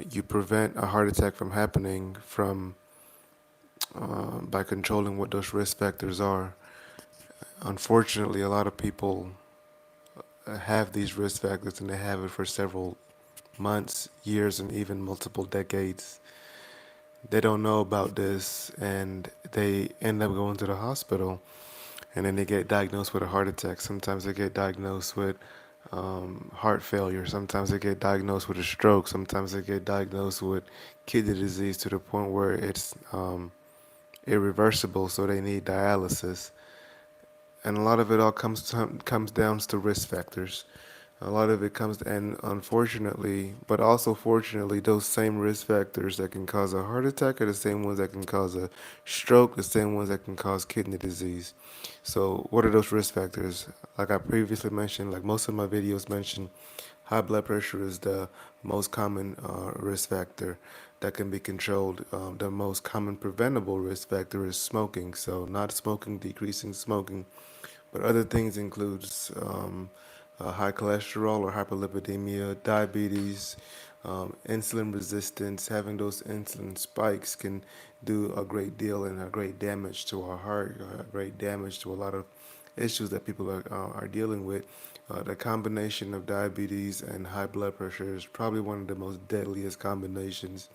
You prevent a heart attack from happening by controlling what those risk factors are. Unfortunately, a lot of people have these risk factors and they have it for several months, years, and even multiple decades. They don't know about this and they end up going to the hospital and then they get diagnosed with a heart attack. Sometimes they get diagnosed with heart failure. Sometimes they get diagnosed with a stroke. Sometimes they get diagnosed with kidney disease to the point where it's irreversible, so they need dialysis. And a lot of it all comes down to risk factors. A lot of it comes, and unfortunately, but also fortunately, those same risk factors that can cause a heart attack are the same ones that can cause a stroke, the same ones that can cause kidney disease. So, what are those risk factors? Like I previously mentioned, like most of my videos mention, high blood pressure is the most common risk factor that can be controlled. The most common preventable risk factor is smoking. So, not smoking, decreasing smoking, but other things includes high cholesterol or hyperlipidemia, diabetes, insulin resistance. Having those insulin spikes can do a great deal and a great damage to our heart, a great damage to a lot of issues that people are dealing with. The combination of diabetes and high blood pressure is probably one of the most deadliest combinations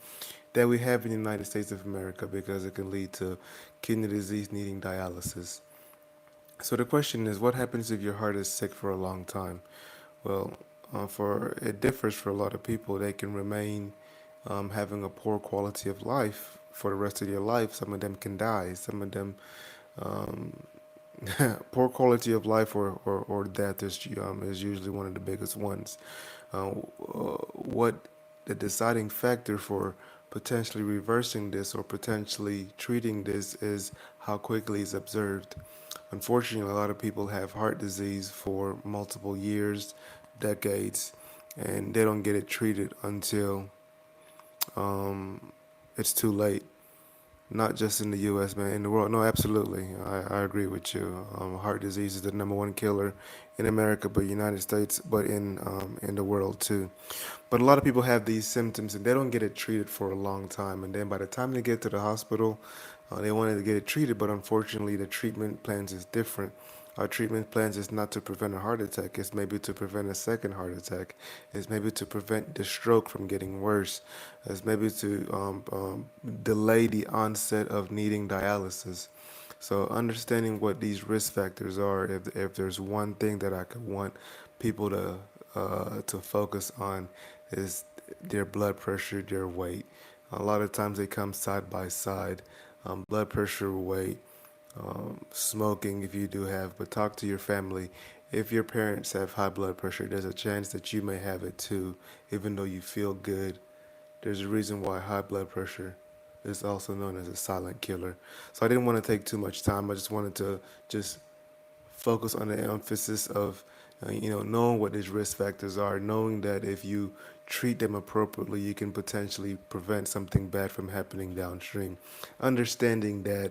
that we have in the United States of America because it can lead to kidney disease needing dialysis. So the question is, what happens if your heart is sick for a long time? Well, for it differs for a lot of people. They can remain having a poor quality of life for the rest of their life. Some of them can die. Some of them um, poor quality of life or death is usually one of the biggest ones. What the deciding factor for potentially reversing this or potentially treating this is how quickly it's observed. Unfortunately, a lot of people have heart disease for multiple years, decades, and they don't get it treated until um, it's too late. Not just in the U.S., man, in the world. No, absolutely, I agree with you. Heart disease is the number one killer in America, but United States, but in the world too. But a lot of people have these symptoms and they don't get it treated for a long time, and then by the time they get to the hospital, they wanted to get it treated, but unfortunately, the treatment plans is different. Our treatment plans is not to prevent a heart attack. It's maybe to prevent a second heart attack. It's maybe to prevent the stroke from getting worse. It's maybe to delay the onset of needing dialysis. So understanding what these risk factors are, if there's one thing that I could want people to focus on, is their blood pressure, their weight. A lot of times they come side by side. Blood pressure, weight, smoking if you do have, but talk to your family. If your parents have high blood pressure, there's a chance that you may have it too, even though you feel good. There's a reason why high blood pressure is also known as a silent killer. So I didn't want to take too much time. I just wanted to just focus on the emphasis of knowing what these risk factors are, knowing that if you treat them appropriately, you can potentially prevent something bad from happening downstream. Understanding that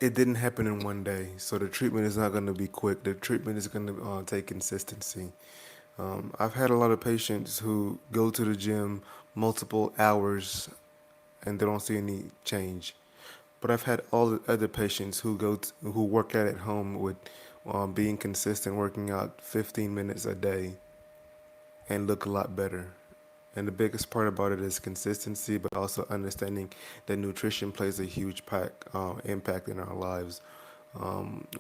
it didn't happen in one day, so the treatment is not going to be quick. The treatment is going to take consistency. I've had a lot of patients who go to the gym multiple hours and they don't see any change. But I've had all the other patients who work out at home with being consistent, working out 15 minutes a day, and look a lot better. And the biggest part about it is consistency, but also understanding that nutrition plays a huge impact in our lives.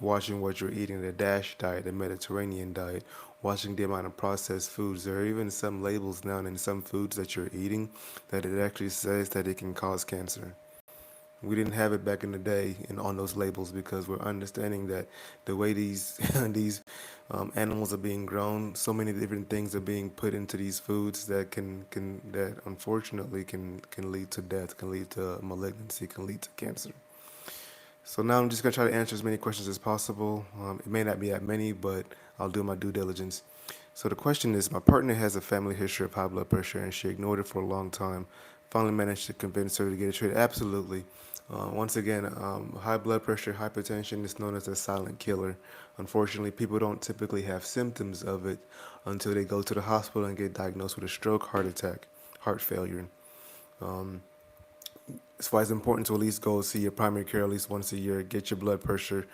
Watching what you're eating, the DASH diet, the Mediterranean diet, watching the amount of processed foods. There are even some labels now in some foods that you're eating that it actually says that it can cause cancer. We didn't have it back in the day and on those labels because we're understanding that the way these these animals are being grown, so many different things are being put into these foods that can that unfortunately can lead to death, can lead to malignancy, can lead to cancer. So now I'm just gonna try to answer as many questions as possible. It may not be that many, but I'll do my due diligence. So the question is, my partner has a family history of high blood pressure, and she ignored it for a long time. Finally managed to convince her to get it treated. Absolutely. Once again, high blood pressure, hypertension is known as a silent killer. Unfortunately, people don't typically have symptoms of it until they go to the hospital and get diagnosed with a stroke, heart attack, heart failure. Um, that's why it's important to at least go see your primary care at least once a year, get your blood pressure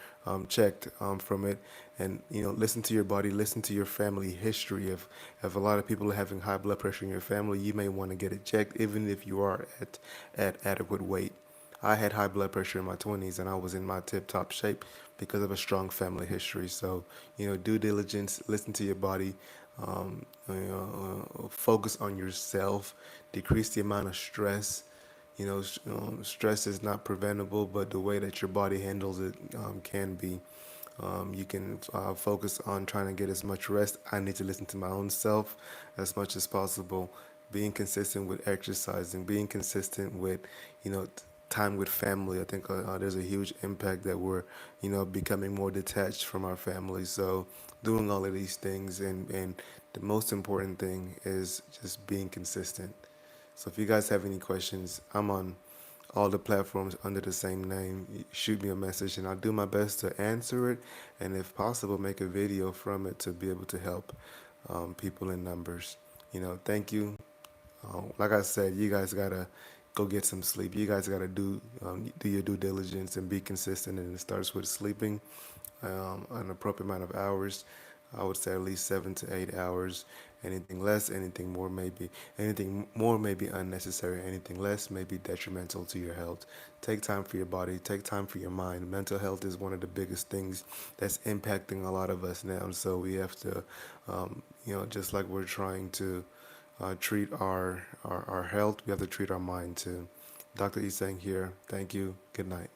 checked from it, and listen to your body, listen to your family history. If a lot of people are having high blood pressure in your family, you may want to get it checked, even if you are at adequate weight. I had high blood pressure in my 20s, and I was in my tip-top shape because of a strong family history. So, due diligence, listen to your body, focus on yourself, decrease the amount of stress. Stress is not preventable, but the way that your body handles it can be. You can focus on trying to get as much rest. I need to listen to my own self as much as possible. Being consistent with exercising, being consistent with, time with family. I think there's a huge impact that we're, becoming more detached from our families. So doing all of these things, and the most important thing is just being consistent. So if you guys have any questions, I'm on all the platforms under the same name. Shoot me a message and I'll do my best to answer it, and if possible, make a video from it to be able to help people in numbers. Thank you. Like I said, you guys gotta go get some sleep. You guys gotta do your due diligence and be consistent, and it starts with sleeping an appropriate amount of hours. I would say at least 7 to 8 hours. Anything more may be unnecessary. Anything less may be detrimental to your health. Take time for your body. Take time for your mind. Mental health is one of the biggest things that's impacting a lot of us now. So we have to, just like we're trying to treat our health, we have to treat our mind too. Dr. Isang here. Thank you. Good night.